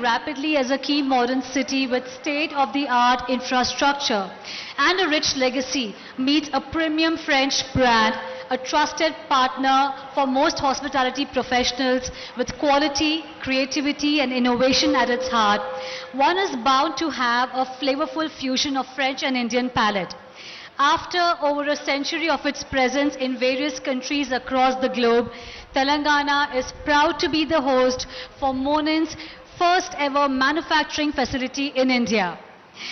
rapidly as a key modern city with state-of-the-art infrastructure and a rich legacy meets a premium French brand, a trusted partner for most hospitality professionals with quality, creativity and innovation at its heart. One is bound to have a flavorful fusion of French and Indian palate. After over a century of its presence in various countries across the globe, Telangana is proud to be the host for MONIN's first ever manufacturing facility in India.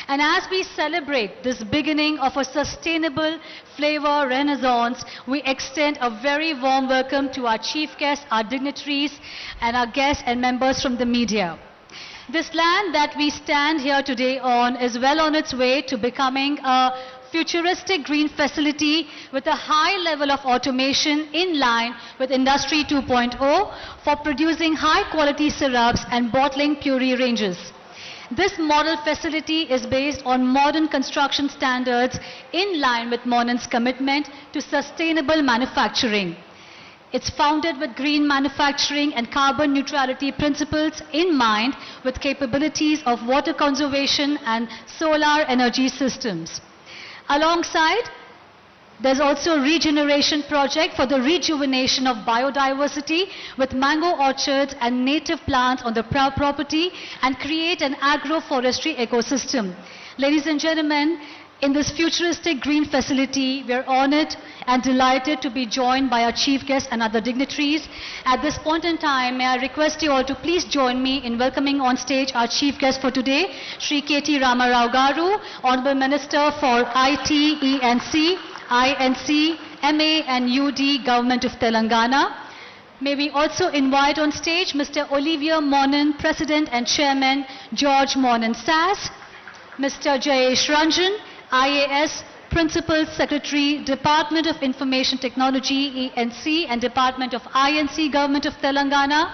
And as we celebrate this beginning of a sustainable flavor renaissance, we extend a very warm welcome to our chief guests, our dignitaries, and our guests and members from the media. This land that we stand here today on is well on its way to becoming a futuristic green facility with a high level of automation in line with Industry 2.0 for producing high quality syrups and bottling puree ranges. This model facility is based on modern construction standards in line with MONIN's commitment to sustainable manufacturing. It's founded with green manufacturing and carbon neutrality principles in mind with capabilities of water conservation and solar energy systems. Alongside, there's also a regeneration project for the rejuvenation of biodiversity with mango orchards and native plants on the property and create an agroforestry ecosystem. Ladies and gentlemen, in this futuristic green facility, we are honored and delighted to be joined by our chief guests and other dignitaries. At this point in time, may I request you all to please join me in welcoming on stage our chief guest for today, Shri K.T. Ramarao Garu, Honorable Minister for IT, E&C, INC, MA and UD, Government of Telangana. May we also invite on stage Mr. Olivier Monin, President and Chairman, George Monin SAS, Mr. Jayesh Ranjan, IAS, Principal Secretary, Department of Information Technology, ENC, and Department of INC, Government of Telangana,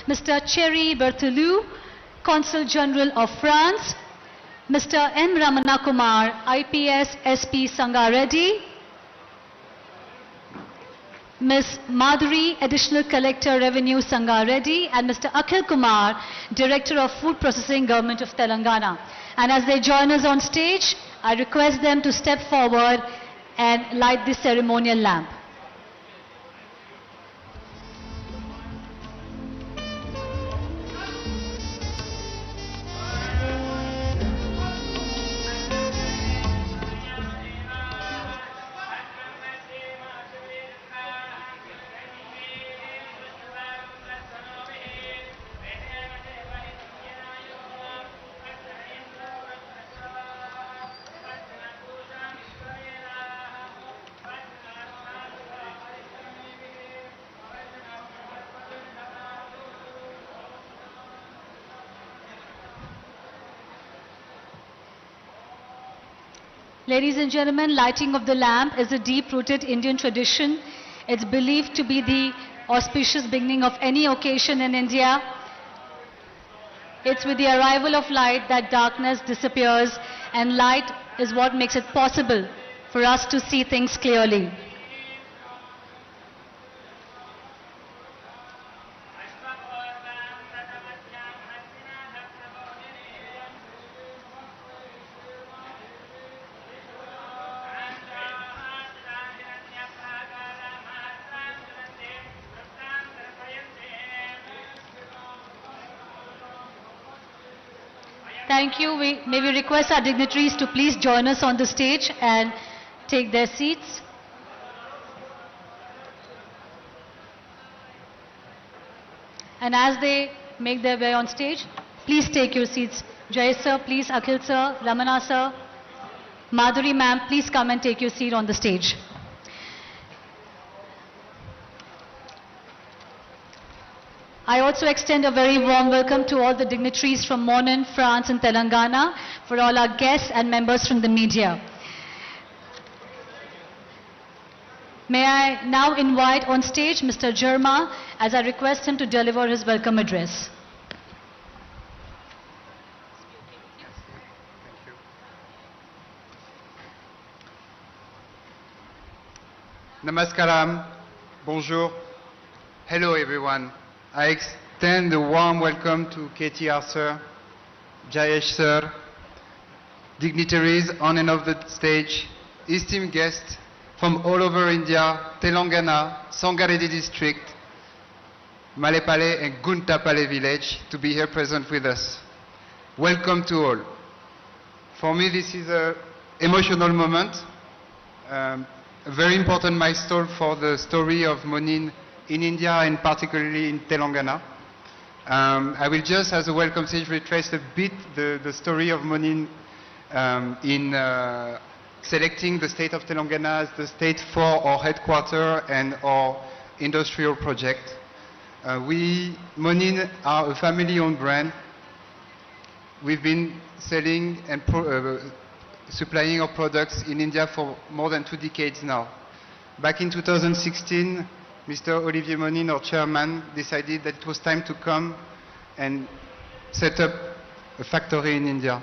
Mr. Thierry Berthelou, Consul General of France, Mr. M. Ramana Kumar, IPS SP Sangareddy, Ms. Madhuri, Additional Collector Revenue Sangareddy, and Mr. Akhil Kumar, Director of Food Processing, Government of Telangana. And as they join us on stage, I request them to step forward and light the ceremonial lamp. Ladies and gentlemen, lighting of the lamp is a deep-rooted Indian tradition. It's believed to be the auspicious beginning of any occasion in India. It's with the arrival of light that darkness disappears, and light is what makes it possible for us to see things clearly. Thank you. May we request our dignitaries to please join us on the stage and take their seats. And as they make their way on stage, please take your seats. Jay sir, please, Akhil sir, Ramana sir, Madhuri ma'am, please come and take your seat on the stage. I also extend a very warm welcome to all the dignitaries from MONIN, France and Telangana, for all our guests and members from the media. May I now invite on stage Mr. Jarma as I request him to deliver his welcome address. Namaskaram, bonjour, hello everyone. extend a warm welcome to KTR sir, Jayesh sir, dignitaries on and off the stage, esteemed guests from all over India, Telangana, Sangareddy district, Malepale and Guntapale village to be here present with us. Welcome to all. For me, this is an emotional moment, a very important milestone for the story of MONIN in India and particularly in Telangana. I will just, as a welcome stage, retrace a bit the story of MONIN in selecting the state of Telangana as the state for our headquarters and our industrial project. We, MONIN, are a family-owned brand. We've been selling and supplying our products in India for more than 2 decades now. Back in 2016, Mr. Olivier MONIN, our chairman, decided that it was time to come and set up a factory in India.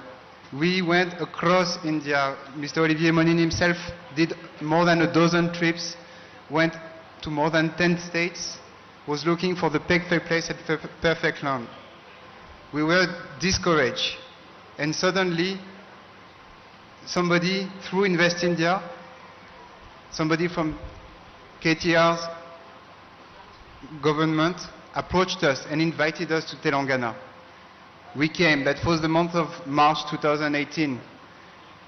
We went across India. Mr. Olivier MONIN himself did more than a dozen trips, went to more than 10 states, was looking for the perfect place at the perfect land. We were discouraged, and suddenly somebody through Invest India, somebody from KTR's government approached us and invited us to Telangana. We came, that was the month of March 2018.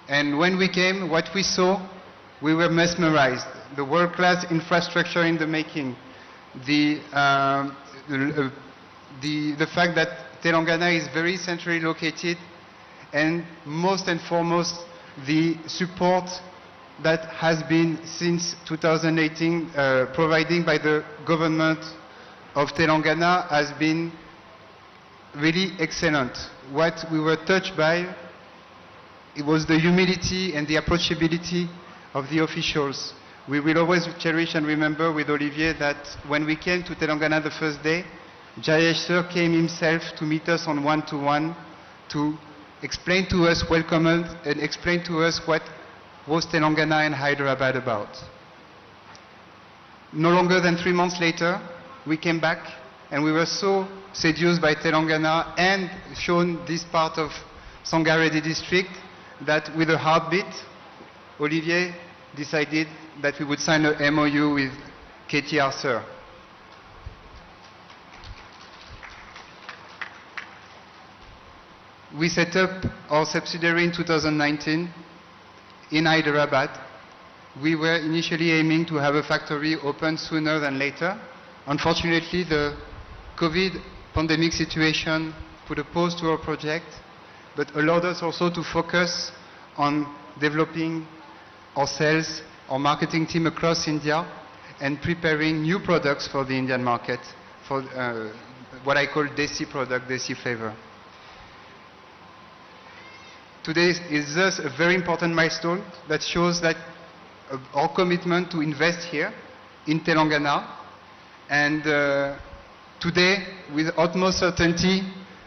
And when we came, what we saw, we were mesmerized. The world-class infrastructure in the making, the fact that Telangana is very centrally located, and most and foremost, the support that has been since 2018 provided by the government of Telangana has been really excellent. What we were touched by, it was the humility and the approachability of the officials. We will always cherish and remember with Olivier that when we came to Telangana the first day, Jayesh sir came himself to meet us on one-to-one to explain to us, welcome us, and explain to us what was Telangana and Hyderabad about. No longer than 3 months later, we came back and we were so seduced by Telangana and shown this part of Sangareddy district that with a heartbeat, Olivier decided that we would sign a MOU with KTR sir. We set up our subsidiary in 2019 in Hyderabad. We were initially aiming to have a factory open sooner than later. Unfortunately, the COVID pandemic situation put a pause to our project, but allowed us also to focus on developing our sales, our marketing team across India, and preparing new products for the Indian market, for what I call Desi product, Desi flavor. Today is thus a very important milestone that shows that our commitment to invest here in Telangana. And today, with utmost certainty,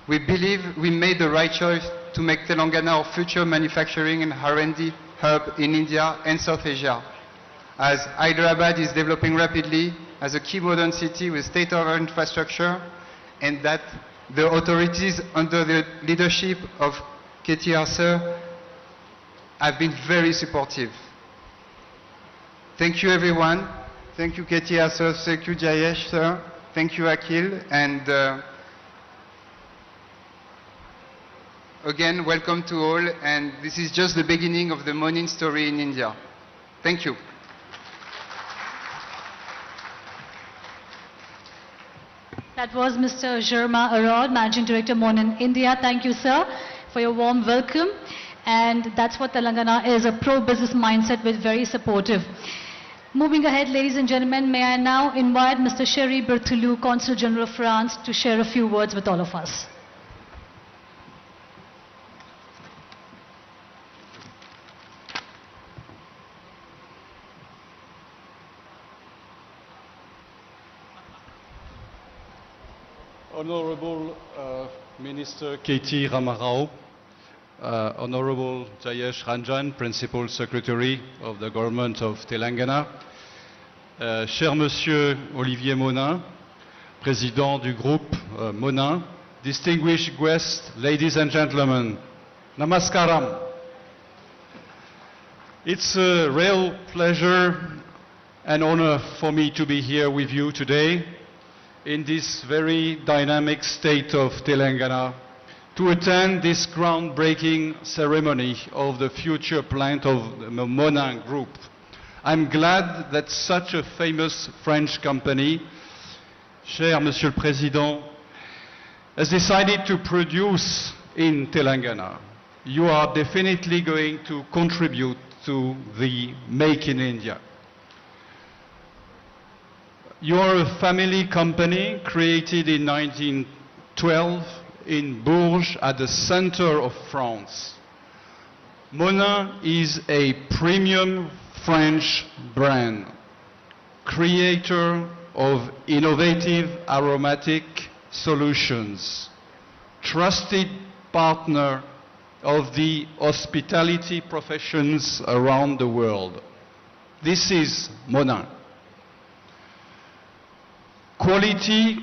we believe we made the right choice to make Telangana our future manufacturing and R&D hub in India and South Asia. As Hyderabad is developing rapidly as a key modern city with state-of-the-art infrastructure, and that the authorities under the leadership of KTR sir have been very supportive. Thank you everyone. Thank you KTR sir, thank you Jayesh sir, thank you Akhil, and again, welcome to all, and this is just the beginning of the MONIN story in India. Thank you. That was Mr. Sharma Arod, Managing Director, MONIN India. Thank you, sir, for your warm welcome. And that's what Telangana is, a pro-business mindset with very supportive. Moving ahead, ladies and gentlemen, may I now invite Mr. Sherry Berthelou, Consul General of France, to share a few words with all of us. Honorable Minister K.T. Ramarao, Honorable Jayesh Ranjan, Principal Secretary of the Government of Telangana, Cher Monsieur Olivier MONIN, président du groupe MONIN, distinguished guests, ladies and gentlemen, namaskaram. It's a real pleasure and honor for me to be here with you today in this very dynamic state of Telangana to attend this groundbreaking ceremony of the future plant of the MONIN Group. I'm glad that such a famous French company, cher Monsieur le Président, has decided to produce in Telangana. You are definitely going to contribute to the Make in India. You are a family company created in 1912 in Bourges at the center of France. MONIN is a premium French brand, creator of innovative aromatic solutions, trusted partner of the hospitality professions around the world. This is MONIN. Quality,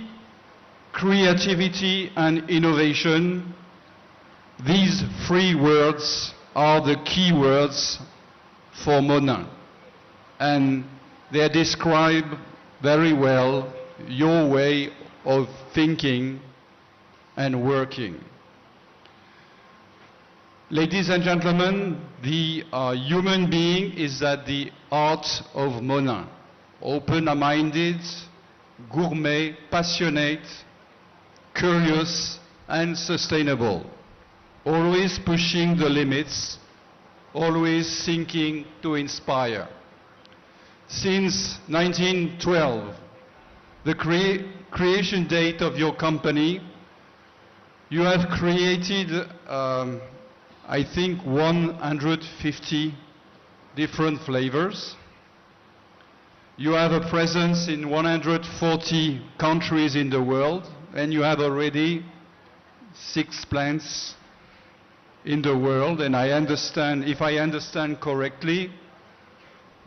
creativity, and innovation, these three words are the key words for MONIN, and they describe very well your way of thinking and working. Ladies and gentlemen, the human being is at the heart of MONIN, open-minded, gourmet, passionate, curious, and sustainable, always pushing the limits, always thinking to inspire. Since 1912, the creation date of your company, you have created, I think, 150 different flavors. You have a presence in 140 countries in the world, and you have already 6 plants in the world. And I understand, if I understand correctly,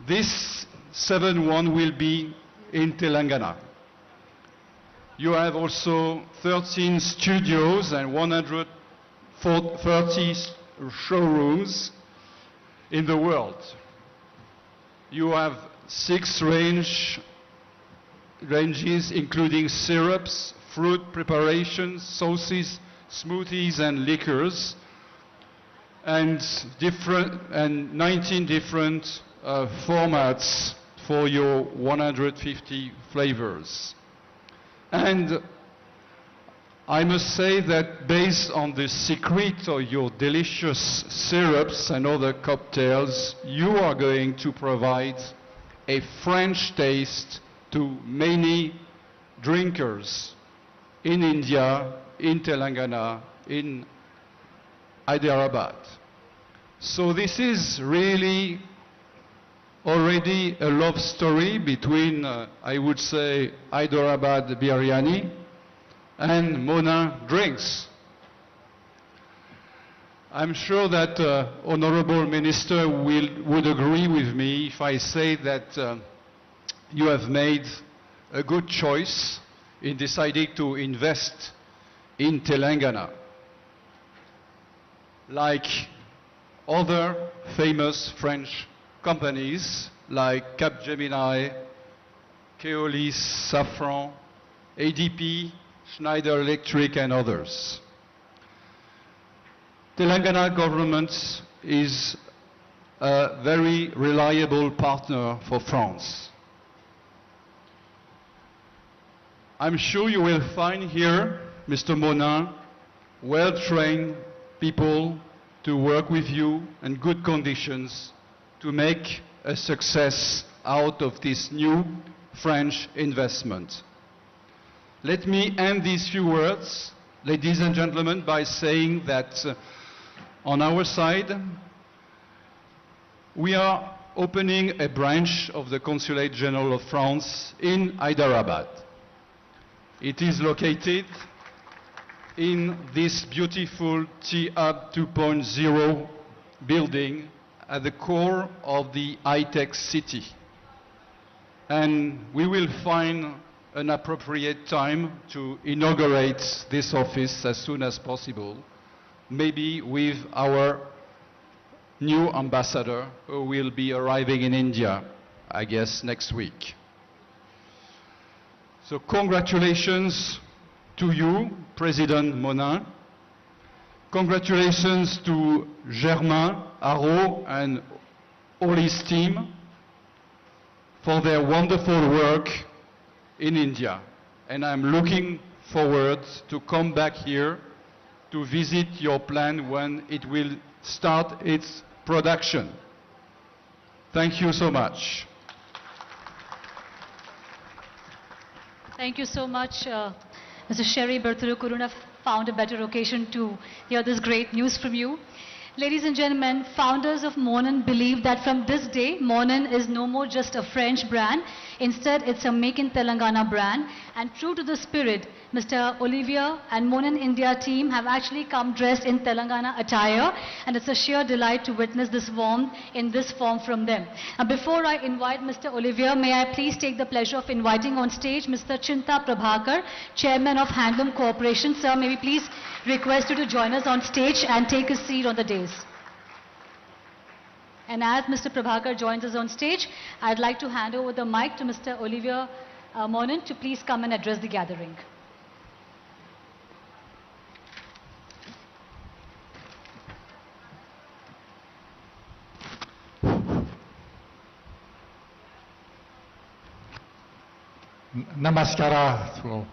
this 7th one will be in Telangana. You have also 13 studios and 130 showrooms in the world. You have 6 ranges including syrups, fruit preparations, sauces, smoothies, and liquors, and 19 different formats for your 150 flavors. And I must say that based on the secret of your delicious syrups and other cocktails, you are going to provide a French taste to many drinkers in India, in Telangana, in Hyderabad. So this is really already a love story between, I would say, Hyderabad biryani and MONIN drinks. I'm sure that Honorable Minister would agree with me if I say that you have made a good choice in deciding to invest in Telangana. Like other famous French companies like Capgemini, Keolis, Safran, ADP, Schneider Electric, and others. Telangana government is a very reliable partner for France. I'm sure you will find here, Mr. MONIN, well-trained people to work with you in good conditions to make a success out of this new French investment. Let me end these few words, ladies and gentlemen, by saying that on our side, we are opening a branch of the Consulate General of France in Hyderabad. It is located in this beautiful T-Hub 2.0 building at the core of the high-tech city. And we will find an appropriate time to inaugurate this office as soon as possible, maybe with our new ambassador who will be arriving in India, I guess, next week. So congratulations to you, President MONIN. Congratulations to Germain, Haro, and all his team for their wonderful work in India. And I'm looking forward to come back here to visit your plant when it will start its production. Thank you so much. Thank you so much, Mr. Sherry Berthelot. Couldn't have found a better occasion to hear this great news from you. Ladies and gentlemen, founders of MONIN believe that from this day, MONIN is no more just a French brand. Instead, it's a Make in Telangana brand. And true to the spirit, Mr. Olivier and MONIN India team have actually come dressed in Telangana attire. And it's a sheer delight to witness this warmth in this form from them. Now, before I invite Mr. Olivier, may I please take the pleasure of inviting on stage Mr. Chinta Prabhakar, Chairman of Handloom Corporation. Sir, may we please request you to join us on stage and take a seat on the dais. And as Mr. Prabhakar joins us on stage, I'd like to hand over the mic to Mr. Olivier MONIN to please come and address the gathering. Namaskara.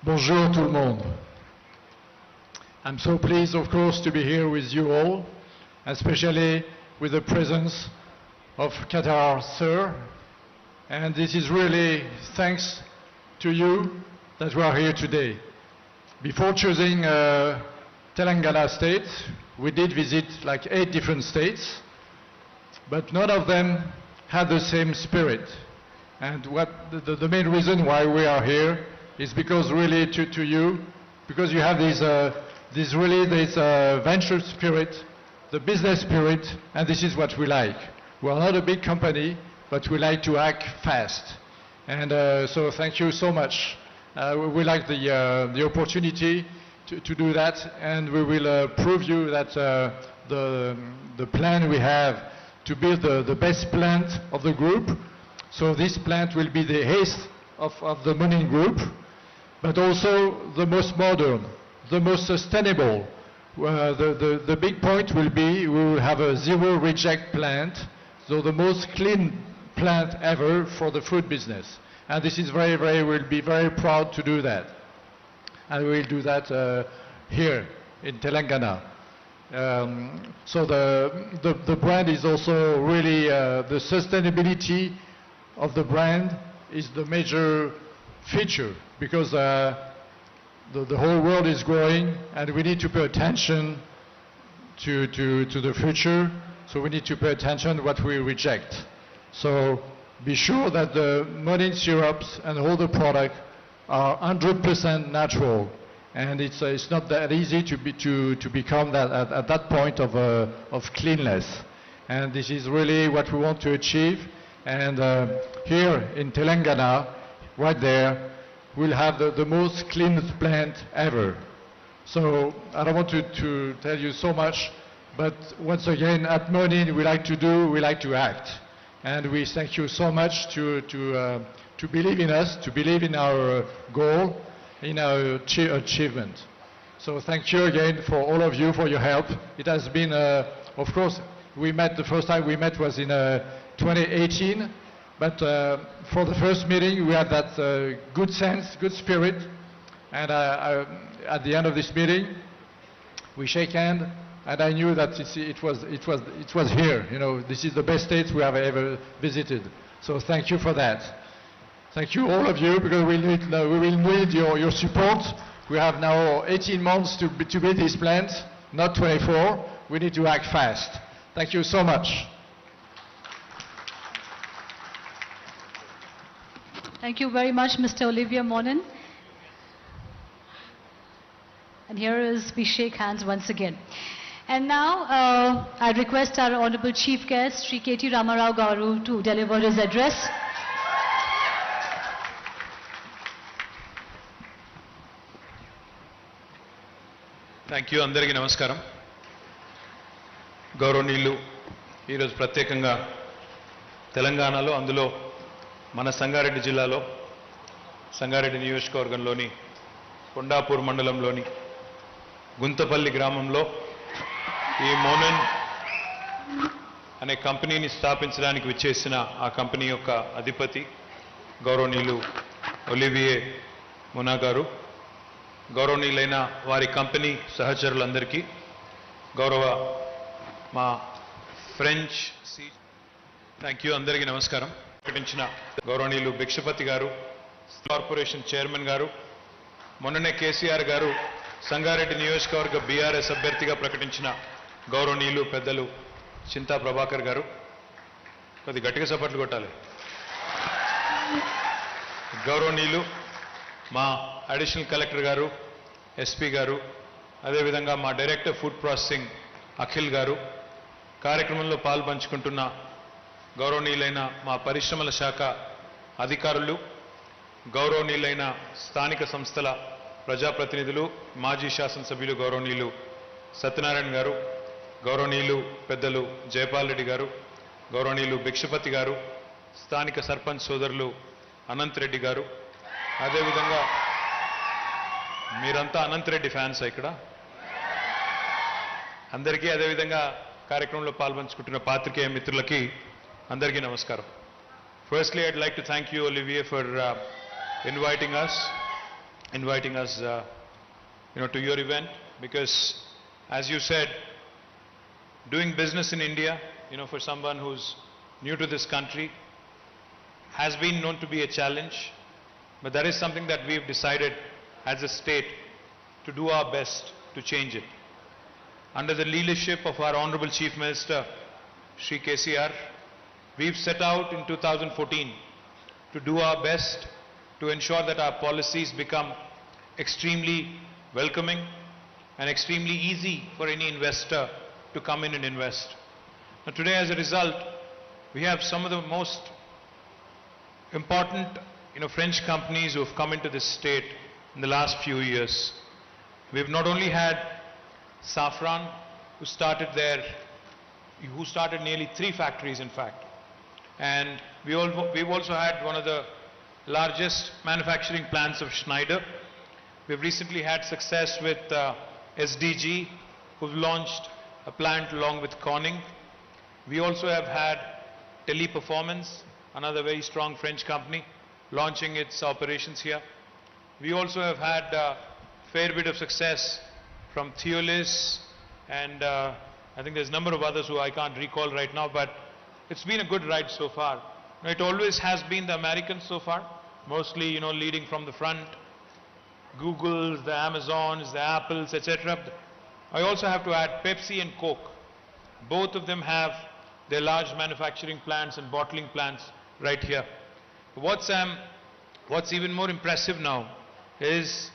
Bonjour tout le monde. I'm so pleased, of course, to be here with you all, especially with the presence of KTR, sir. And this is really thanks to you that we are here today. Before choosing Telangana state, we did visit like 8 different states, but none of them had the same spirit. And what the main reason why we are here is because really to you, because you have this venture spirit, the business spirit, and this is what we like. We are not a big company, but we like to act fast. And so thank you so much. We like the opportunity to do that, and we will prove you that the plan we have to build the best plant of the group. So this plant will be the ace of the MONIN group, but also the most modern, the most sustainable. The big point will be we will have a zero reject plant, so the most clean plant ever for the food business. And this is we'll be very proud to do that. And we will do that here in Telangana. So the brand is also really, the sustainability of the brand is the major feature, because the whole world is growing and we need to pay attention to the future, so we need to pay attention what we reject. So be sure that the MONIN syrups and all the product are 100% natural, and it's not that easy to become that at that point of cleanness. And this is really what we want to achieve. And here in Telangana, right there, we'll have the most cleanest plant ever. So I don't want to tell you so much, but once again, at MONIN, we like to act. And we thank you so much to believe in us, to believe in our goal, in our achievement. So thank you again for all of you for your help. It has been, of course, the first time we met was in 2018, but for the first meeting we had that good sense, good spirit, and at the end of this meeting we shake hands, and I knew that it was here. You know, this is the best state we have ever visited. So thank you for that. Thank you all of you, because we will need your support. We have now 18 months to build this plant, not 24. We need to act fast. Thank you so much. Thank you very much, Mr. Olivier MONIN. And here is, we shake hands once again. And now I request our Honorable Chief Guest, Sri KT Ramarao Garu, to deliver his address. Thank you. అందరికీ నమస్కారం. గౌరవనీయులు, ఈరోజు ప్రత్యేకంగా తెలంగాణలో, అందులో మన సంగారెడ్డి జిల్లాలో, సంగారెడ్డి నియోజకవర్గంలోని కొండాపూర్ మండలంలోని గుంతపల్లి గ్రామంలో ఈ మోనిన్ అనే కంపెనీని స్థాపించడానికి విచ్చేసిన ఆ కంపెనీ యొక్క అధిపతి గౌరవనీయులు ఒలివియే మునా గారు, గౌరవనీయులైన వారి కంపెనీ సహచరులందరికీ, గౌరవ మా ఫ్రెంచ్ థ్యాంక్ యూ. అందరికీ నమస్కారం. ప్రకటించిన గౌరవనీయులు భిక్షపతి గారు, కార్పొరేషన్ చైర్మన్ గారు, మొన్ననే కేసీఆర్ గారు సంగారెడ్డి నియోజకవర్గ బీఆర్ఎస్ అభ్యర్థిగా ప్రకటించిన గౌరవనీయులు పెద్దలు చింతా ప్రభాకర్ గారు, కొద్ది గట్టిగా చప్పట్లు కొట్టాలి. గౌరవనీయులు మా అడిషనల్ కలెక్టర్ గారు, ఎస్పీ గారు, అదేవిధంగా మా డైరెక్టర్ ఫుడ్ ప్రాసెసింగ్ అఖిల్ గారు, కార్యక్రమంలో పాల్పంచుకుంటున్న గౌరవనీయులైన మా పరిశ్రమల శాఖ అధికారులు, గౌరవనీయులైన స్థానిక సంస్థల ప్రజాప్రతినిధులు, మాజీ శాసనసభ్యులు గౌరవనీయులు సత్యనారాయణ గారు, గౌరవనీయులు పెద్దలు జయపాల్ రెడ్డి గారు, గౌరవనీయులు భిక్షపతి గారు, స్థానిక సర్పంచ్ సోదరులు అనంత్ రెడ్డి గారు, అదేవిధంగా మీరంతా అనంత్ రెడ్డి ఫ్యాన్స్ ఇక్కడ అందరికీ, అదేవిధంగా కార్యక్రమంలో పాల్పంచుకుంటున్న పాత్రికేయ మిత్రులకి అందరికీ నమస్కారం. Firstly, I'd like to thank you, Olivier, for inviting us, to your event, because, as you said, doing business in India, for someone who's new to this country, has been known to be a challenge, but that is something that we've decided as a state to do our best to change it. Under the leadership of our Honorable Chief Minister, Shri KTR, we've set out in 2014 to do our best to ensure that our policies become extremely welcoming and extremely easy for any investor to come in and invest. Now today, as a result, we have some of the most important French companies who have come into this state in the last few years. We've not only had Safran, who started nearly 3 factories in fact, and we've also had one of the largest manufacturing plants of Schneider. We've recently had success with SDG, who've launched a plant along with Corning. We also have had Teleperformance, another very strong French company, launching its operations here. We also have had a fair bit of success from Theolis, and I think there's a number of others who I can't recall right now, but it's been a good ride so far. It always has been the Americans so far, mostly, leading from the front, Googles, the Amazons, the Apples, etc. I also have to add Pepsi and Coke. Both of them have their large manufacturing plants and bottling plants right here. What's even more impressive now is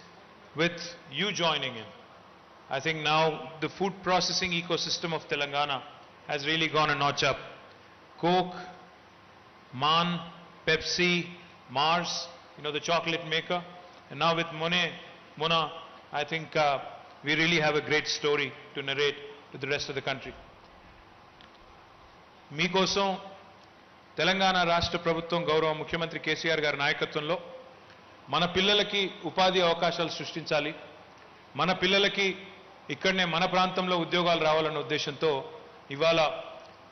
with you joining in. I think now the food processing ecosystem of Telangana has really gone a notch up. Coke, MONIN, Pepsi, Mars, the chocolate maker, and now with Mona, I think we really have a great story to narrate to the rest of the country. మీకోసం తెలంగాణ రాష్ట్ర ప్రభుత్వం గౌరవ ముఖ్యమంత్రి కేసీఆర్ గారి నాయకత్వంలో మన పిల్లలకి ఉపాధి అవకాశాలు సృష్టించాలి, మన పిల్లలకి ఇక్కడనే మన ప్రాంతంలో ఉద్యోగాలు రావాలన్న ఉద్దేశంతో ఇవాళ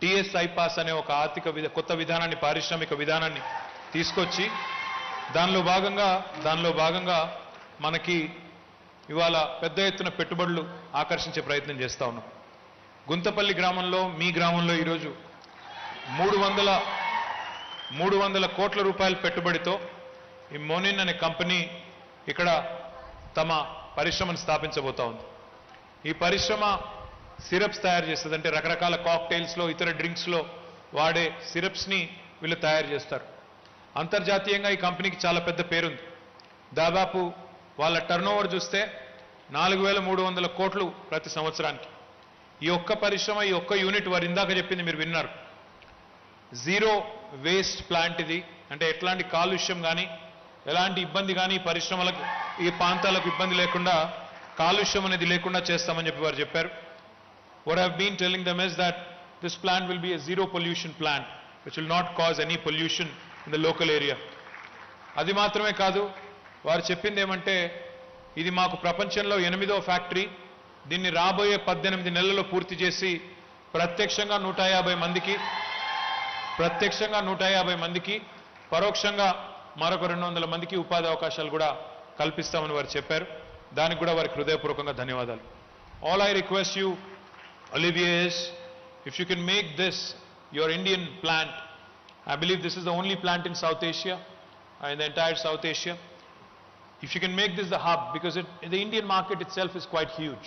టీఎస్ ఐపాస్ అనే ఒక కొత్త విధానాన్ని, పారిశ్రామిక విధానాన్ని తీసుకొచ్చి దానిలో భాగంగా మనకి ఇవాళ పెద్ద ఎత్తున పెట్టుబడులు ఆకర్షించే ప్రయత్నం చేస్తా ఉన్నాం. గుంతపల్లి గ్రామంలో, మీ గ్రామంలో ఈరోజు 300 కోట్ల రూపాయల పెట్టుబడితో ఈ మోనిన్ అనే కంపెనీ ఇక్కడ తమ పరిశ్రమను స్థాపించబోతా ఉంది. ఈ పరిశ్రమ సిరప్స్ తయారు చేస్తుంది, అంటే రకరకాల కాక్టైల్స్లో, ఇతర డ్రింక్స్లో వాడే సిరప్స్ని వీళ్ళు తయారు చేస్తారు. అంతర్జాతీయంగా ఈ కంపెనీకి చాలా పెద్ద పేరుంది. దాదాపు వాళ్ళ టర్నోవర్ చూస్తే 4,300 కోట్లు ప్రతి సంవత్సరానికి. ఈ ఒక్క పరిశ్రమ, ఈ ఒక్క యూనిట్ వారు ఇందాక చెప్పింది మీరు విన్నారు, జీరో వేస్ట్ ప్లాంట్ ఇది. అంటే ఎట్లాంటి కాలుష్యం కానీ ఎలాంటి ఇబ్బంది కానీ పరిశ్రమలకు, ఈ ప్రాంతాలకు ఇబ్బంది లేకుండా కాలుష్యం అనేది లేకుండా చేస్తామని చెప్పి వారు చెప్పారు. What I've been telling them is that this plant will be a zero pollution plant, which will not cause any pollution in the local area. అది మాత్రమే కాదు, వారు చెప్పింది ఏమంటే ఇది మాకు ప్రపంచంలో 8వ ఫ్యాక్టరీ. దీన్ని రాబోయే 18 నెలల్లో పూర్తి చేసి ప్రత్యక్షంగా 150 మందికి పరోక్షంగా మరొక 200 మందికి ఉపాధి అవకాశాలు కూడా కల్పిస్తామని వారు చెప్పారు. దానికి కూడా వారికి హృదయపూర్వకంగా ధన్యవాదాలు. All I request you, Olivier, is if you can make this your Indian plant. I believe this is the only plant in South Asia, in the entire South Asia. If you can make this the hub, because the Indian market itself is quite huge.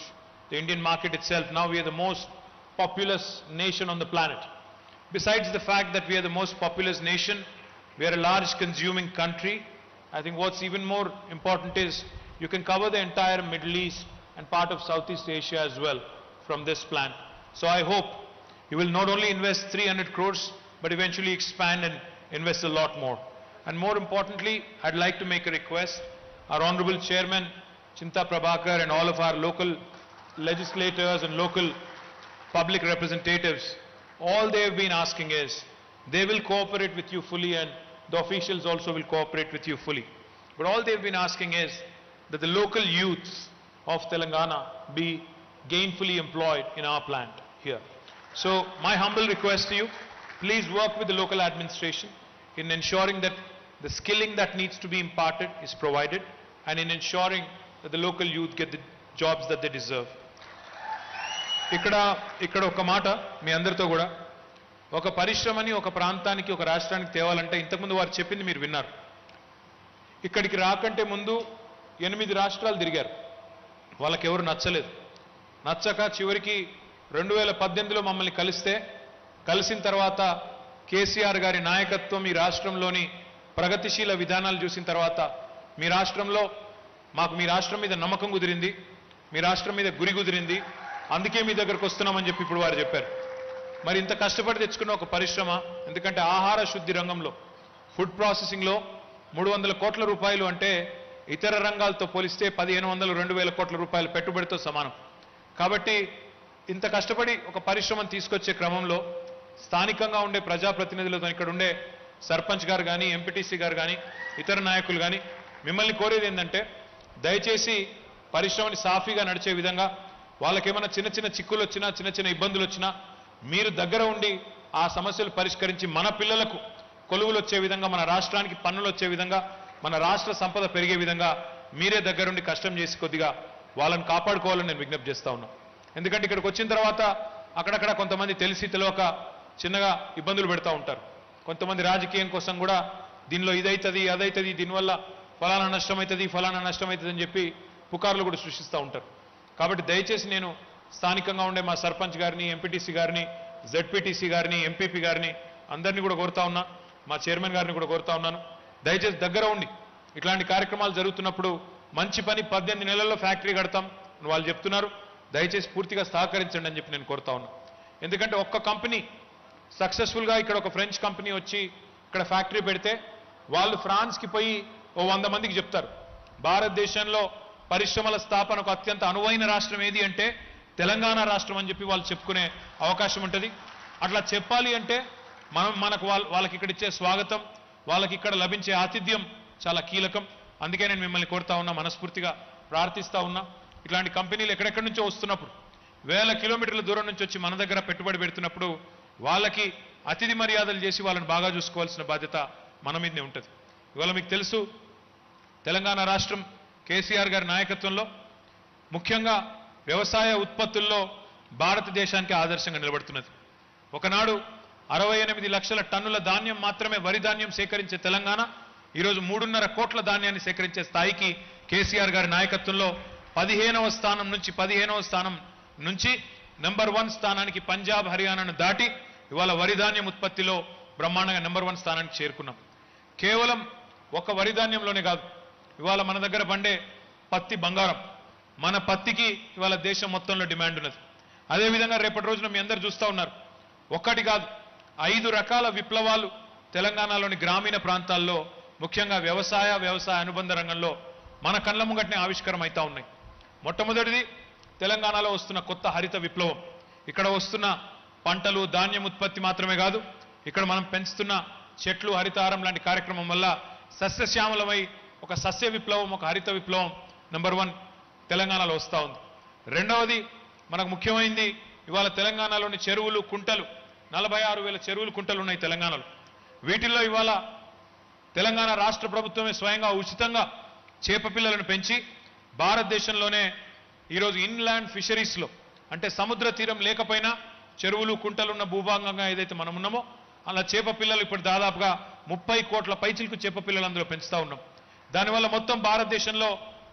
The Indian market itself, now we are the most populous nation on the planet. Besides the fact that we are the most populous nation, we are a large consuming country. I think what's even more important is you can cover the entire Middle East and part of Southeast Asia as well from this plant. So I hope you will not only invest 300 crores, but eventually expand and invest a lot more. And more importantly, I'd like to make a request. Our Honorable Chairman, Chinta Prabhakar, and all of our local legislators and local public representatives, all they have been asking is, they will cooperate with you fully and the officials also will cooperate with you fully. But all they've been asking is that the local youths of Telangana be gainfully employed in our plant here. So my humble request to you, please work with the local administration in ensuring that the skilling that needs to be imparted is provided and in ensuring that the local youth get the jobs that they deserve. ఇక్కడ ఒక మాట మీ అందరితో కూడా, ఒక పరిశ్రమని ఒక ప్రాంతానికి ఒక రాష్ట్రానికి తేవాలంటే ఇంతకుముందు వారు చెప్పింది మీరు విన్నారు. ఇక్కడికి రాకంటే ముందు 8 రాష్ట్రాలు తిరిగారు. వాళ్ళకి ఎవరు నచ్చలేదు. నచ్చక చివరికి 2018లో మమ్మల్ని కలిసిన తర్వాత కేసీఆర్ గారి నాయకత్వం ఈ రాష్ట్రంలోని ప్రగతిశీల విధానాలు చూసిన తర్వాత మీ రాష్ట్రంలో మాకు మీ రాష్ట్రం మీద నమ్మకం కుదిరింది, మీ రాష్ట్రం మీద గురి కుదిరింది, అందుకే మీ దగ్గరకు వస్తున్నామని చెప్పి ఇప్పుడు వారు చెప్పారు. మరి ఇంత కష్టపడి తెచ్చుకున్న ఒక పరిశ్రమ, ఎందుకంటే ఆహార శుద్ధి రంగంలో ఫుడ్ ప్రాసెసింగ్లో 300 కోట్ల రూపాయలు అంటే ఇతర రంగాలతో పోలిస్తే 1500-2000 కోట్ల రూపాయల పెట్టుబడితో సమానం. కాబట్టి ఇంత కష్టపడి ఒక పరిశ్రమను తీసుకొచ్చే క్రమంలో స్థానికంగా ఉండే ప్రజాప్రతినిధులతో ఇక్కడ ఉండే సర్పంచ్ గారు కానీ, ఎంపీటీసీ గారు కానీ, ఇతర నాయకులు కానీ మిమ్మల్ని కోరేది ఏంటంటే దయచేసి పరిశ్రమని సాఫీగా నడిచే విధంగా వాళ్ళకేమైనా చిన్న చిన్న చిక్కులు వచ్చినా, చిన్న చిన్న ఇబ్బందులు వచ్చినా మీరు దగ్గర ఉండి ఆ సమస్యలు పరిష్కరించి మన పిల్లలకు కొలువులు వచ్చే విధంగా, మన రాష్ట్రానికి పన్నులు వచ్చే విధంగా, మన రాష్ట్ర సంపద పెరిగే విధంగా మీరే దగ్గరుండి కష్టం చేసి కొద్దిగా వాళ్ళని కాపాడుకోవాలని నేను విజ్ఞప్తి చేస్తా ఉన్నా. ఎందుకంటే ఇక్కడికి వచ్చిన తర్వాత అక్కడక్కడ కొంతమంది తెలిసి తెలియక చిన్నగా ఇబ్బందులు పెడతా ఉంటారు. కొంతమంది రాజకీయం కోసం కూడా దీనిలో ఇదైతుంది, అదైతుంది, దీనివల్ల ఫలానా నష్టమవుతుంది, ఫలానా నష్టమవుతుంది అని చెప్పి పుకార్లు కూడా సృష్టిస్తూ ఉంటారు. కాబట్టి దయచేసి నేను స్థానికంగా ఉండే మా సర్పంచ్ గారిని, ఎంపీటీసీ గారిని, జెడ్పీటీసీ గారిని, ఎంపీపీ గారిని అందరినీ కూడా కోరుతా ఉన్నా, మా చైర్మన్ గారిని కూడా కోరుతా ఉన్నాను, దయచేసి దగ్గర ఉండి ఇట్లాంటి కార్యక్రమాలు జరుగుతున్నప్పుడు మంచి పని 18 నెలల్లో ఫ్యాక్టరీ కడతాం అని వాళ్ళు చెప్తున్నారు, దయచేసి పూర్తిగా సహకరించండి అని చెప్పి నేను కోరుతా ఉన్నా. ఎందుకంటే ఒక్క కంపెనీ సక్సెస్ఫుల్గా ఇక్కడ ఒక ఫ్రెంచ్ కంపెనీ వచ్చి ఇక్కడ ఫ్యాక్టరీ పెడితే వాళ్ళు ఫ్రాన్స్కి పోయి 100 మందికి చెప్తారు భారతదేశంలో పరిశ్రమల స్థాపనకు అత్యంత అనువైన రాష్ట్రం ఏది అంటే తెలంగాణ రాష్ట్రం అని చెప్పి వాళ్ళు చెప్పుకునే అవకాశం ఉంటుంది. అట్లా చెప్పాలి అంటే మనకు వాళ్ళకి ఇక్కడ ఇచ్చే స్వాగతం, వాళ్ళకి ఇక్కడ లభించే ఆతిథ్యం చాలా కీలకం. అందుకే నేను మిమ్మల్ని కోరుతా ఉన్నా, మనస్ఫూర్తిగా ప్రార్థిస్తా ఉన్నా, ఇట్లాంటి కంపెనీలు ఎక్కడెక్కడి నుంచో వస్తున్నప్పుడు 1000 కిలోమీటర్ల దూరం నుంచి వచ్చి మన దగ్గర పెట్టుబడి పెడుతున్నప్పుడు వాళ్ళకి అతిథి మర్యాదలు చేసి వాళ్ళని బాగా చూసుకోవాల్సిన బాధ్యత మన మీదనే ఉంటుంది. ఇవాళ మీకు తెలుసు తెలంగాణ రాష్ట్రం కేసీఆర్ గారి నాయకత్వంలో ముఖ్యంగా వ్యవసాయ ఉత్పత్తుల్లో భారతదేశానికి ఆదర్శంగా నిలబడుతున్నది. ఒకనాడు 68 లక్షల టన్నుల ధాన్యం మాత్రమే వరి ధాన్యం సేకరించే తెలంగాణ ఈరోజు 3.5 కోట్ల ధాన్యాన్ని సేకరించే స్థాయికి కేసీఆర్ గారి నాయకత్వంలో 15వ స్థానం నుంచి నెంబర్ 1 స్థానానికి పంజాబ్, హర్యానాను దాటి ఇవాళ వరి ధాన్యం ఉత్పత్తిలో బ్రహ్మాండంగా నెంబర్ 1 స్థానానికి చేరుకున్నాం. కేవలం ఒక వరి ధాన్యంలోనే కాదు, ఇవాళ మన దగ్గర పండే పత్తి బంగారం, మన పత్తికి ఇవాళ దేశం మొత్తంలో డిమాండ్ ఉన్నది. అదేవిధంగా రేపటి రోజున మీ అందరు చూస్తూ ఉన్నారు, ఒక్కటి కాదు 5 రకాల విప్లవాలు తెలంగాణలోని గ్రామీణ ప్రాంతాల్లో ముఖ్యంగా వ్యవసాయ అనుబంధ రంగంలో మన కళ్ళ ముంగటనే ఆవిష్కారం అవుతా ఉన్నాయి. మొట్టమొదటిది తెలంగాణలో వస్తున్న కొత్త హరిత విప్లవం. ఇక్కడ వస్తున్న పంటలు ధాన్యం ఉత్పత్తి మాత్రమే కాదు, ఇక్కడ మనం పెంచుతున్న చెట్లు హరితహారం లాంటి కార్యక్రమం వల్ల సస్యశ్యామలమై ఒక సస్య విప్లవం, ఒక హరిత విప్లవం నెంబర్ 1 తెలంగాణలో వస్తూ ఉంది. రెండవది మనకు ముఖ్యమైనది, ఇవాళ తెలంగాణలోని చెరువులు కుంటలు 46,000 చెరువులు కుంటలు ఉన్నాయి తెలంగాణలో. వీటిల్లో ఇవాళ తెలంగాణ రాష్ట్ర ప్రభుత్వమే స్వయంగా ఉచితంగా చేప పిల్లలను పెంచి భారతదేశంలోనే ఈరోజు ఇన్లాండ్ ఫిషరీస్లో, అంటే సముద్ర తీరం లేకపోయినా చెరువులు కుంటలున్న భూభాగంగా ఏదైతే మనం ఉన్నామో అలా చేప పిల్లలు ఇప్పుడు దాదాపుగా 30 కోట్ల పైచిలకు చేప పిల్లలు అందులో పెంచుతూ ఉన్నాం. దానివల్ల మొత్తం భారతదేశంలో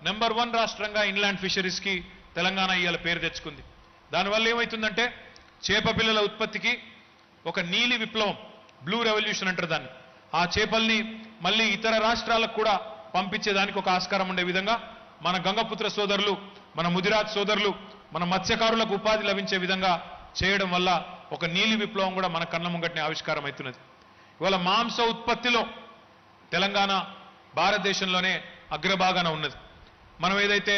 నెంబర్ 1 రాష్ట్రంగా ఇన్లాండ్ ఫిషరీస్కి తెలంగాణ ఇవాళ పేరు తెచ్చుకుంది. దానివల్ల ఏమవుతుందంటే చేప పిల్లల ఉత్పత్తికి ఒక నీలి విప్లవం, బ్లూ రెవల్యూషన్ అంటారు దాన్ని. ఆ చేపల్ని మళ్ళీ ఇతర రాష్ట్రాలకు కూడా పంపించేదానికి ఒక ఆస్కారం ఉండే విధంగా మన గంగపుత్ర సోదరులు, మన ముదిరాజ్ సోదరులు, మన మత్స్యకారులకు ఉపాధి లభించే విధంగా చేయడం వల్ల ఒక నీలి విప్లవం కూడా మన కళ్ళ ముంగట్నే ఆవిష్కారం అవుతున్నది. ఇవాళ మాంస ఉత్పత్తిలో తెలంగాణ భారతదేశంలోనే అగ్రభాగాన ఉన్నది. మనం ఏదైతే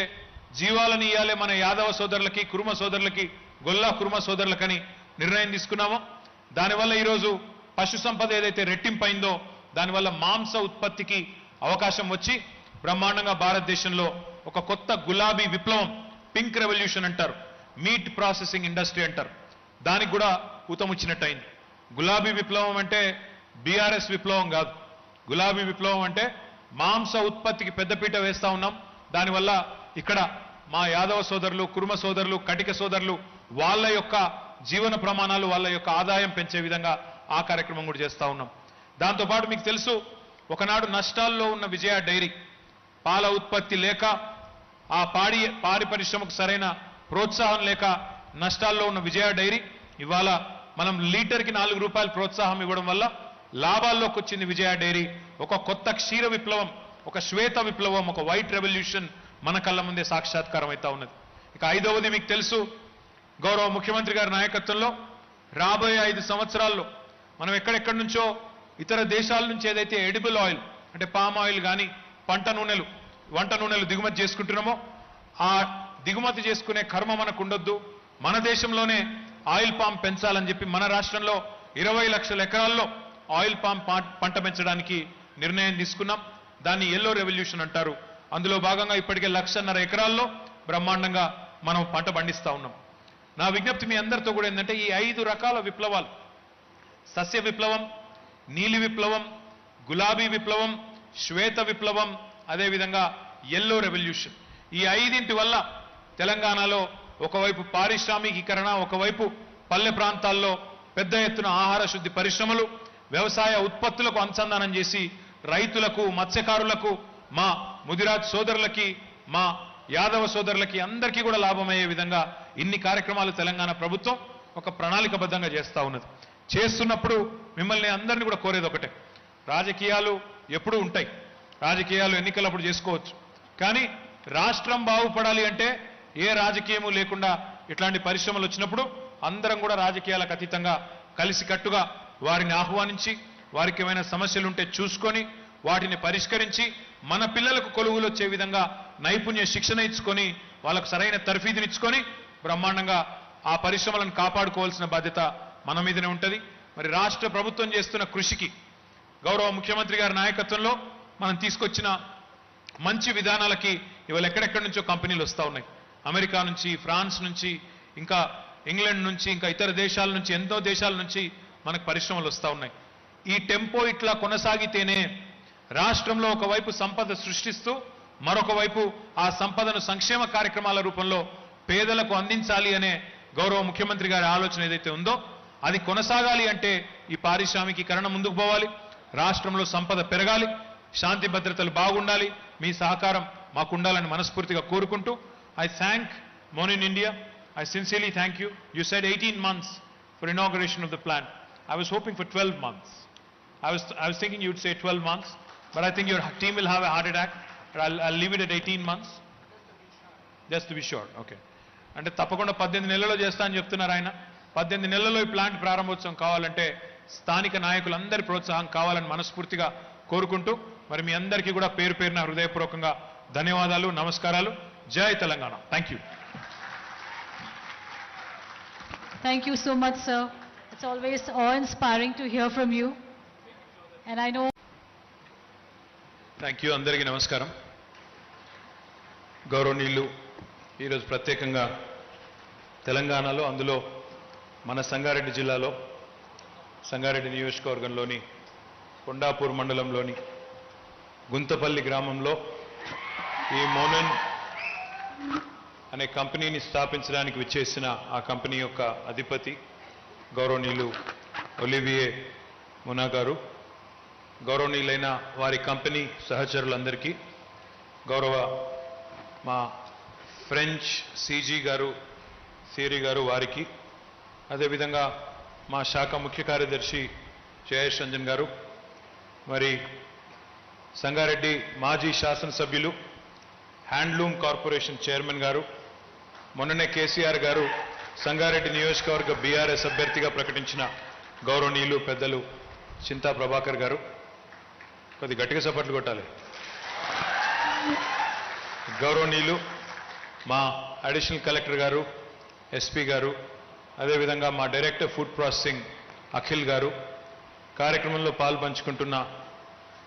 జీవాలను ఇయ్యాలే మన యాదవ సోదరులకి, కురుమ సోదరులకి, గొల్లా కురుమ సోదరులకని నిర్ణయం తీసుకున్నామో దానివల్ల ఈరోజు పశు సంపద ఏదైతే రెట్టింపైందో దానివల్ల మాంస ఉత్పత్తికి అవకాశం వచ్చి బ్రహ్మాండంగా భారతదేశంలో ఒక కొత్త గులాబీ విప్లవం, పింక్ రెవల్యూషన్ అంటారు, మీట్ ప్రాసెసింగ్ ఇండస్ట్రీ అంటారు, దానికి కూడా ఊతముచ్చినట్టయింది. గులాబీ విప్లవం అంటే బీఆర్ఎస్ విప్లవం కాదు. గులాబీ విప్లవం అంటే మాంస ఉత్పత్తికి పెద్దపీట వేస్తా ఉన్నాం. దానివల్ల ఇక్కడ మా యాదవ సోదరులు, కుర్మ సోదరులు, కటిక సోదరులు వాళ్ళ యొక్క జీవన ప్రమాణాలు, వాళ్ళ యొక్క ఆదాయం పెంచే విధంగా ఆ కార్యక్రమం కూడా చేస్తూ ఉన్నాం. దాంతోపాటు మీకు తెలుసు, ఒకనాడు నష్టాల్లో ఉన్న విజయ డైరీ, పాల ఉత్పత్తి లేక ఆ పాడి పరిశ్రమకు సరైన ప్రోత్సాహం లేక నష్టాల్లో ఉన్న విజయ డైరీ ఇవాళ మనం లీటర్కి 4 రూపాయలు ప్రోత్సాహం ఇవ్వడం వల్ల లాభాల్లోకి వచ్చింది విజయ డైరీ. ఒక కొత్త క్షీర విప్లవం, ఒక శ్వేత విప్లవం, ఒక వైట్ రెవల్యూషన్ మన కళ్ళ ముందే సాక్షాత్కారం అవుతా ఉన్నది. ఇక 5వది మీకు తెలుసు, గౌరవ ముఖ్యమంత్రి గారి నాయకత్వంలో రాబోయే 5 సంవత్సరాల్లో మనం ఎక్కడెక్కడి నుంచో ఇతర దేశాల నుంచి ఏదైతే ఎడిబుల్ ఆయిల్ అంటే పామ్ ఆయిల్ కానీ వంట నూనెలు దిగుమతి చేసుకుంటున్నామో ఆ దిగుమతి చేసుకునే కర్మ మనకు ఉండొద్దు, మన దేశంలోనే ఆయిల్ పామ్ పెంచాలని చెప్పి మన రాష్ట్రంలో 20 లక్షల ఎకరాల్లో ఆయిల్ పామ్ పంట పెంచడానికి నిర్ణయం తీసుకున్నాం. దాన్ని ఎల్లో రెవల్యూషన్ అంటారు. అందులో భాగంగా ఇప్పటికే 1.5 ఎకరాల్లో బ్రహ్మాండంగా మనం పంట పండిస్తా ఉన్నాం. నా విజ్ఞప్తి మీ అందరితో కూడా ఏంటంటే ఈ 5 రకాల విప్లవాలు, సస్య విప్లవం, నీలి విప్లవం, గులాబీ విప్లవం, శ్వేత విప్లవం, అదేవిధంగా ఎల్లో రెవల్యూషన్, ఈ 5 వల్ల తెలంగాణలో ఒకవైపు పారిశ్రామికీకరణ, ఒకవైపు పల్లె ప్రాంతాల్లో పెద్ద ఎత్తున ఆహార శుద్ధి పరిశ్రమలు, వ్యవసాయ ఉత్పత్తులకు అనుసంధానం చేసి రైతులకు, మత్స్యకారులకు, మా ముదిరాజ్ సోదరులకి, మా యాదవ సోదరులకి అందరికీ కూడా లాభమయ్యే విధంగా ఇన్ని కార్యక్రమాలు తెలంగాణ ప్రభుత్వం ఒక ప్రణాళికబద్ధంగా చేస్తూ ఉన్నది. చేస్తున్నప్పుడు మిమ్మల్ని అందరినీ కూడా కోరేది ఒకటే, రాజకీయాలు ఎప్పుడూ ఉంటాయి, రాజకీయాలు ఎన్నికలప్పుడు చేసుకోవచ్చు, కానీ రాష్ట్రం బాగుపడాలి అంటే ఏ రాజకీయము లేకుండా ఇట్లాంటి పరిశ్రమలు వచ్చినప్పుడు అందరం కూడా రాజకీయాలకు అతీతంగా కలిసికట్టుగా వారిని ఆహ్వానించి వారికి ఏమైనా సమస్యలుంటే చూసుకొని వాటిని పరిష్కరించి మన పిల్లలకు కొలువులు వచ్చే విధంగా నైపుణ్య శిక్షణ ఇచ్చుకొని వాళ్ళకు సరైన తర్ఫీదునిచ్చుకొని బ్రహ్మాండంగా ఆ పరిశ్రమలను కాపాడుకోవాల్సిన బాధ్యత మన మీదనే ఉంటుంది. మరి రాష్ట్ర ప్రభుత్వం చేస్తున్న కృషికి గౌరవ ముఖ్యమంత్రి గారి నాయకత్వంలో మనం తీసుకొచ్చిన మంచి విధానాలకి ఇవాళ ఎక్కడెక్కడి నుంచో కంపెనీలు వస్తూ ఉన్నాయి. అమెరికా నుంచి, ఫ్రాన్స్ నుంచి, ఇంకా ఇంగ్లాండ్ నుంచి, ఇంకా ఇతర దేశాల నుంచి, ఎంతో దేశాల నుంచి మనకు పరిశ్రమలు వస్తూ ఉన్నాయి. ఈ టెంపో ఇట్లా కొనసాగితేనే రాష్ట్రంలో ఒకవైపు సంపద సృష్టిస్తూ మరొక వైపు ఆ సంపదను సంక్షేమ కార్యక్రమాల రూపంలో పేదలకు అందించాలి అనే గౌరవ ముఖ్యమంత్రి గారి ఆలోచన ఏదైతే ఉందో అది కొనసాగాలి అంటే ఈ పారిశ్రామికీకరణ ముందుకు పోవాలి, రాష్ట్రంలో సంపద పెరగాలి, శాంతి భద్రతలు బాగుండాలి, మీ సహకారం మాకు ఉండాలని మనస్ఫూర్తిగా కోరుకుంటూ I thank MONIN India. I sincerely thank you. You said 18 months for inauguration of the plant. I was hoping for 12 months. I was thinking you'd say 12 months, but I think your team will have a heart attack. But I'll leave it at 18 months. Just to be sure. Okay. అంటే తప్పకుండా 18 నెలల్లో చేస్తా అని చెప్తున్నారు ఆయన. 18 నెలల్లో ఈ plant ప్రారంభోత్సవం కావాలంటే స్థానిక నాయకులందరి ప్రోత్సాహం కావాలని మనస్ఫూర్తిగా కోరుకుంటూ మరి మీ అందరికీ కూడా పేరు పేరున హృదయపూర్వకంగా ధన్యవాదాలు, నమస్కారాలు. జై Telangana. Thank you. Thank you so much, sir. It's always awe-inspiring to hear from you. And I know thank you. అందరికీ నమస్కారం. గౌరవనీయులు, ఈరోజు ప్రత్యేకంగా తెలంగాణలో, అందులో మన సంగారెడ్డి జిల్లాలో సంగారెడ్డి నియోజకవర్గంలోని కొండాపూర్ మండలంలోని గుంతపల్లి గ్రామంలో ఈ మోనన్ అనే కంపెనీని స్థాపించడానికి విచ్చేసిన ఆ కంపెనీ యొక్క అధిపతి గౌరవనీయులు ఒలివియే మునా గారు, గౌరవనీయులైన వారి కంపెనీ సహచరులందరికీ, గౌరవ మా ఫ్రెంచ్ సీజీ గారు, థియరీ గారు వారికి, అదేవిధంగా మా శాఖ ముఖ్య కార్యదర్శి జయేష్ రంజన్ గారు, మరి సంగారెడ్డి మాజీ శాసనసభ్యులు, హ్యాండ్లూమ్ కార్పొరేషన్ చైర్మన్ గారు, మొన్ననే కేసీఆర్ గారు సంగారెడ్డి నియోజకవర్గ బీఆర్ఎస్ అభ్యర్థిగా ప్రకటించిన గౌరవనీయులు పెద్దలు చింతా ప్రభాకర్ గారు, కొద్ది గట్టిగా చప్పట్లు కొట్టాలి, గౌరవనీయులు మా అడిషనల్ కలెక్టర్ గారు, ఎస్పీ గారు, అదేవిధంగా మా డైరెక్టర్ ఫుడ్ ప్రాసెసింగ్ అఖిల్ గారు, కార్యక్రమంలో పాల్పంచుకుంటున్న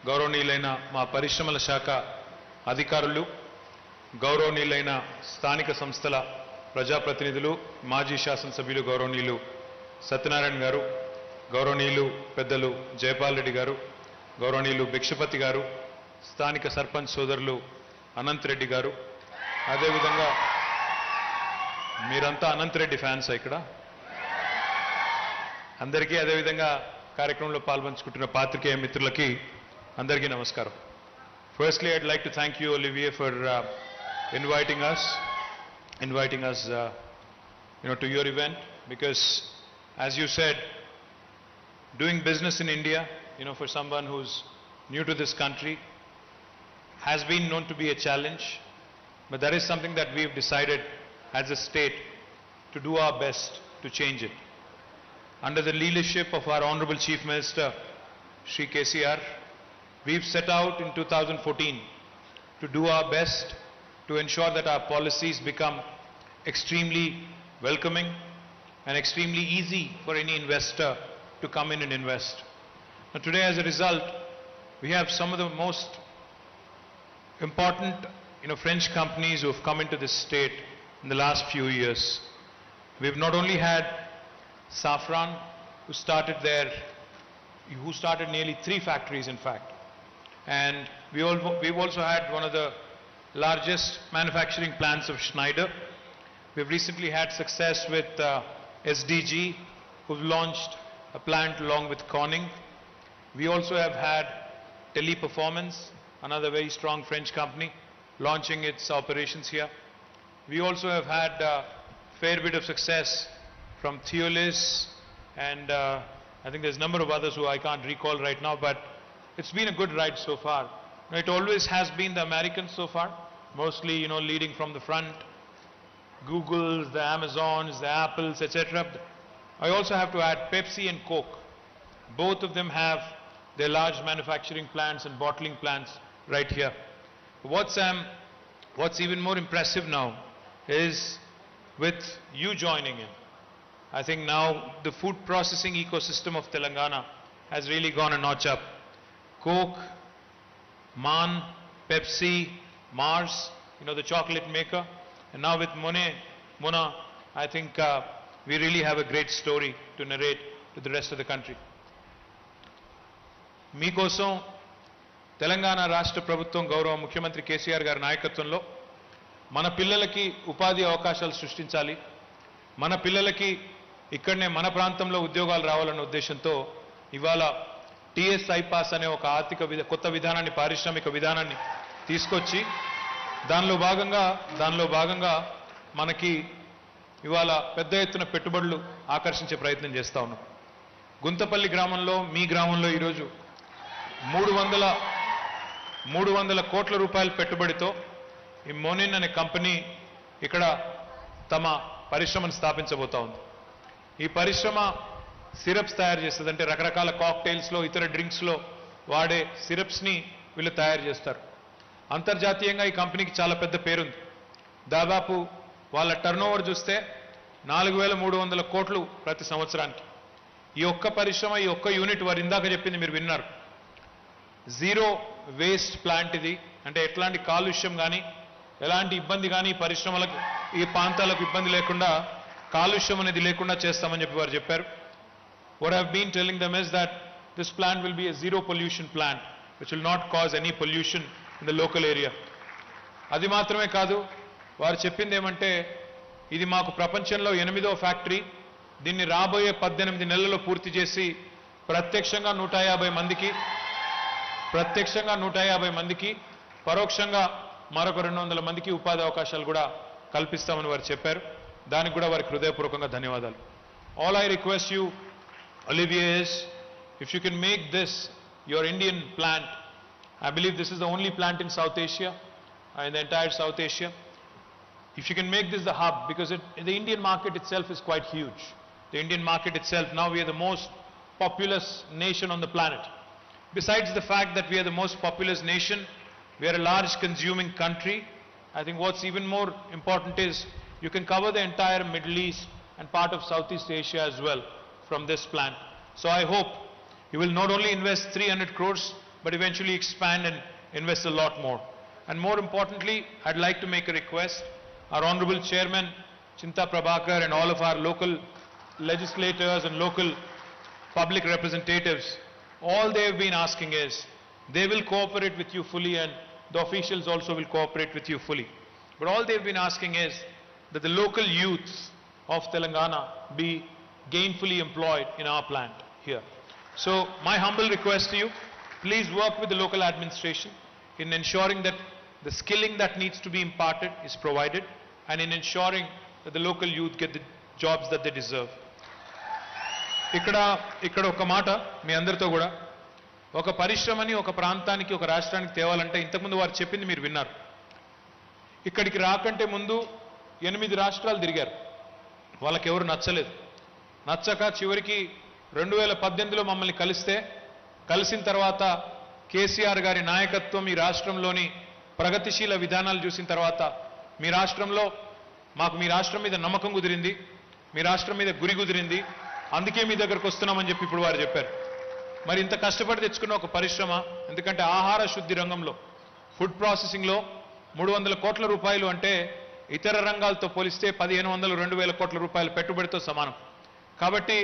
గౌరవనీయులైన మా పరిశ్రమల శాఖ అధికారులు, గౌరవనీయులైన స్థానిక సంస్థల ప్రజాప్రతినిధులు, మాజీ శాసనసభ్యులు గౌరవనీయులు సత్యనారాయణ గారు, గౌరవనీయులు పెద్దలు జయపాల్ రెడ్డి గారు, గౌరవనీయులు భిక్షపతి గారు, స్థానిక సర్పంచ్ సోదరులు అనంత్ రెడ్డి గారు, అదేవిధంగా మీరంతా అనంత్ రెడ్డి ఫ్యాన్స్ ఇక్కడ అందరికీ, అదేవిధంగా కార్యక్రమంలో పాల్పంచుకుంటున్న పాత్రికేయ మిత్రులకి అందరికీ నమస్కారం. Firstly, I'd like to thank you, Olivier, for inviting us, to your event, because, as you said, doing business in India, for someone who's new to this country, has been known to be a challenge, but that is something that we've decided as a state to do our best to change it. Under the leadership of our Honorable Chief Minister, Shri KTR, we've set out in 2014 to do our best to ensure that our policies become extremely welcoming and extremely easy for any investor to come in and invest. Now today, as a result, we have some of the most important French companies who have come into this state in the last few years. We've not only had Safran, who started nearly 3 factories in fact, and we've also had one of the largest manufacturing plants of Schneider. We've recently had success with SDG, who've launched a plant along with Corning. We also have had Teleperformance, another very strong French company, launching its operations here. We also have had a fair bit of success from Theolis, and I think there's a number of others who I can't recall right now, but it's been a good ride so far. It always has been the Americans so far, mostly, leading from the front, Googles, the Amazons, the Apples, etc. I also have to add Pepsi and Coke. Both of them have their large manufacturing plants and bottling plants right here. What's even more impressive now is with you joining in. I think now the food processing ecosystem of Telangana has really gone a notch up. Coke, MONIN, Pepsi, Mars, the chocolate maker, and now with Mona, I think we really have a great story to narrate to the rest of the country. మీకోసం తెలంగాణ రాష్ట్ర ప్రభుత్వం గౌరవ ముఖ్యమంత్రి కేసీఆర్ గారి నాయకత్వంలో మన పిల్లలకి ఉపాధి అవకాశాలు సృష్టించాలి, మన పిల్లలకి ఇక్కడనే మన ప్రాంతంలో ఉద్యోగాలు రావాలన్న ఉద్దేశంతో ఇవాళ టీఎస్ఐ పాస్ అనే ఒక కొత్త విధానాన్ని, పారిశ్రామిక విధానాన్ని తీసుకొచ్చి దానిలో భాగంగా మనకి ఇవాళ పెద్ద ఎత్తున పెట్టుబడులు ఆకర్షించే ప్రయత్నం చేస్తా ఉన్నాం. గుంతపల్లి గ్రామంలో, మీ గ్రామంలో ఈరోజు 300 కోట్ల రూపాయల పెట్టుబడితో ఈ మోనిన్ అనే కంపెనీ ఇక్కడ తమ పరిశ్రమను స్థాపించబోతా ఉంది. ఈ పరిశ్రమ సిరప్స్ తయారు చేస్తుంది, అంటే రకరకాల కాక్టైల్స్లో, ఇతర డ్రింక్స్లో వాడే సిరప్స్ని వీళ్ళు తయారు చేస్తారు. అంతర్జాతీయంగా ఈ కంపెనీకి చాలా పెద్ద పేరుంది. దాదాపు వాళ్ళ టర్నోవర్ చూస్తే 4,300 కోట్లు ప్రతి సంవత్సరానికి. ఈ ఒక్క పరిశ్రమ, ఈ ఒక్క యూనిట్ వారు ఇందాక చెప్పింది మీరు విన్నారు. జీరో వేస్ట్ ప్లాంట్ ఇది. అంటే ఎట్లాంటి కాలుష్యం కానీ ఎలాంటి ఇబ్బంది కానీ ఈ పరిశ్రమలకు, ఈ ప్రాంతాలకు ఇబ్బంది లేకుండా, కాలుష్యం అనేది లేకుండా చేస్తామని చెప్పి వారు చెప్పారు. What I have been telling them is that this plant will be a zero pollution plant, which will not cause any pollution in the local area. అది మాత్రమే కాదు, వారు చెప్పింది ఏమంటే ఇది మాకు ప్రపంచంలో 8వ ఫ్యాక్టరీ. దీన్ని రాబోయే 18 నెలల్లో పూర్తి చేసి ప్రత్యక్షంగా 150 మందికి పరోక్షంగా మరొక 200 మందికి ఉపాధి అవకాశాలు కూడా కల్పిస్తామని వారు చెప్పారు. దానికి కూడా వారికి హృదయపూర్వకంగా ధన్యవాదాలు. All I request you, Olivier, is if you can make this your Indian plant. I believe this is the only plant in South Asia, in the entire South Asia. If you can make this the hub, because the Indian market itself is quite huge. The Indian market itself, now we are the most populous nation on the planet. Besides the fact that we are the most populous nation, we are a large consuming country. I think what's even more important is you can cover the entire Middle East and part of Southeast Asia as well from this plant. So I hope you will not only invest 300 crores, but eventually expand and invest a lot more. And more importantly, I'd like to make a request. Our Honorable Chairman, Chinta Prabhakar, and all of our local legislators and local public representatives, all they have been asking is, they will cooperate with you fully and the officials also will cooperate with you fully. But all they've been asking is that the local youths of Telangana be gainfully employed in our plant here. So my humble request to you, please work with the local administration in ensuring that the skilling that needs to be imparted is provided and in ensuring that the local youth get the jobs that they deserve. ఇక్కడ ఒక మాట మీ అందరితో కూడా, ఒక పరిశ్రమని ఒక ప్రాంతానికి ఒక రాష్ట్రానికి తేవాలంటే ఇంతకుముందు వారు చెప్పింది మీరు విన్నారు. ఇక్కడికి రాకంటే ముందు 8 రాష్ట్రాలు తిరిగారు. వాళ్ళకి ఎవరు నచ్చలేదు. నచ్చక చివరికి 2018లో మమ్మల్ని కలిసిన తర్వాత కేసీఆర్ గారి నాయకత్వం ఈ రాష్ట్రంలోని ప్రగతిశీల విధానాలు చూసిన తర్వాత మీ రాష్ట్రంలో మాకు మీ రాష్ట్రం మీద నమ్మకం కుదిరింది, మీ రాష్ట్రం మీద గురి కుదిరింది, అందుకే మీ దగ్గరకు వస్తున్నామని చెప్పి ఇప్పుడు వారు చెప్పారు. మరి ఇంత కష్టపడి తెచ్చుకున్న ఒక పరిశ్రమ, ఎందుకంటే ఆహార శుద్ధి రంగంలో, ఫుడ్ ప్రాసెసింగ్లో 300 కోట్ల రూపాయలు అంటే ఇతర రంగాలతో పోలిస్తే 1,500-2,000 కోట్ల రూపాయల పెట్టుబడితో సమానం. కాబట్టి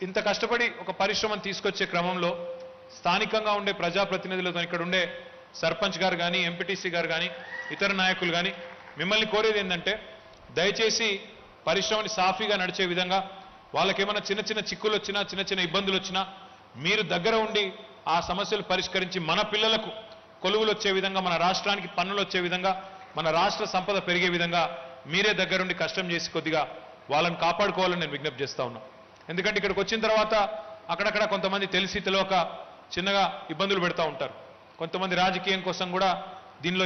ఇంత కష్టపడి ఒక పరిశ్రమను తీసుకొచ్చే క్రమంలో స్థానికంగా ఉండే ప్రజాప్రతినిధులతో, ఇక్కడ ఉండే సర్పంచ్ గారు కానీ, ఎంపీటీసీ గారు కానీ, ఇతర నాయకులు కానీ మిమ్మల్ని కోరేది ఏంటంటే దయచేసి పరిశ్రమని సాఫీగా నడిచే విధంగా, వాళ్ళకేమైనా చిన్న చిన్న చిక్కులు వచ్చినా, చిన్న చిన్న ఇబ్బందులు వచ్చినా మీరు దగ్గర ఉండి ఆ సమస్యలు పరిష్కరించి మన పిల్లలకు కొలువులు వచ్చే విధంగా, మన రాష్ట్రానికి పన్నులు వచ్చే విధంగా, మన రాష్ట్ర సంపద పెరిగే విధంగా మీరే దగ్గరుండి కష్టం చేసి కొద్దిగా వాళ్ళని కాపాడుకోవాలని నేను విజ్ఞప్తి చేస్తా ఉన్నా. ఎందుకంటే ఇక్కడికి వచ్చిన తర్వాత అక్కడక్కడ కొంతమంది తెలిసి తెలియక చిన్నగా ఇబ్బందులు పెడతా ఉంటారు. కొంతమంది రాజకీయం కోసం కూడా దీనిలో